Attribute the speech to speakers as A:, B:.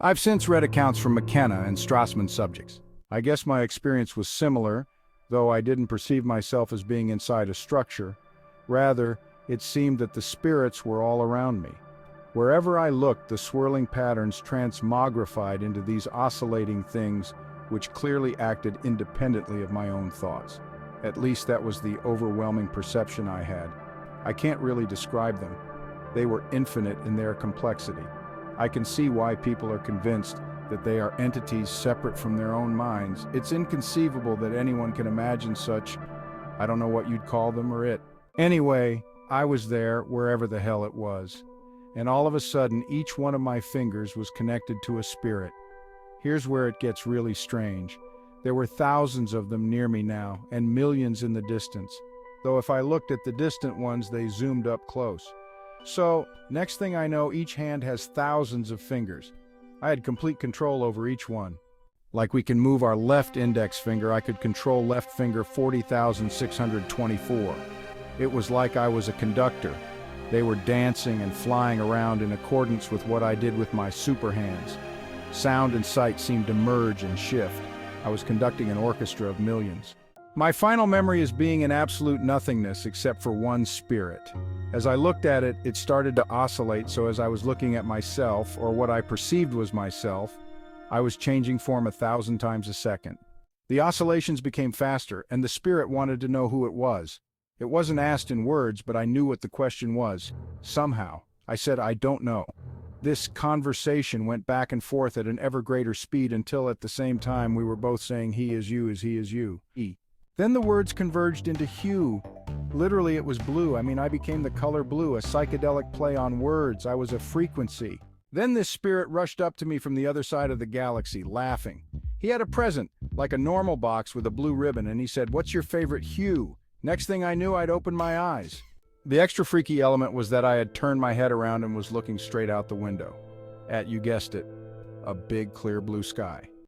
A: I've since read accounts from McKenna and Strassman's subjects. I guess my experience was similar, though I didn't perceive myself as being inside a structure. Rather, it seemed that the spirits were all around me. Wherever I looked, the swirling patterns transmogrified into these oscillating things which clearly acted independently of my own thoughts. At least that was the overwhelming perception I had. I can't really describe them. They were infinite in their complexity. I can see why people are convinced that they are entities separate from their own minds. It's inconceivable that anyone can imagine such, I don't know what you'd call them or it. Anyway, I was there, wherever the hell it was. And all of a sudden, each one of my fingers was connected to a spirit. Here's where it gets really strange. There were thousands of them near me now, and millions in the distance. Though if I looked at the distant ones, they zoomed up close. So, next thing I know, each hand has thousands of fingers. I had complete control over each one. Like we can move our left index finger, I could control left finger 40,624. It was like I was a conductor. They were dancing and flying around in accordance with what I did with my super hands. Sound and sight seemed to merge and shift. I was conducting an orchestra of millions. My final memory is being in absolute nothingness except for one spirit. As I looked at it, it started to oscillate, so as I was looking at myself, or what I perceived was myself, I was changing form 1,000 times a second. The oscillations became faster, and the spirit wanted to know who it was. It wasn't asked in words, but I knew what the question was. Somehow, I said, I don't know. This conversation went back and forth at an ever greater speed until at the same time we were both saying he is you as he is you. Then the words converged into hue. Literally it was blue. I became the color blue, a psychedelic play on words. I was a frequency. Then this spirit rushed up to me from the other side of the galaxy, laughing. He had a present, like a normal box with a blue ribbon, and he said, "What's your favorite hue?" Next thing I knew, I'd opened my eyes. The extra freaky element was that I had turned my head around and was looking straight out the window. At, you guessed it, a big clear blue sky.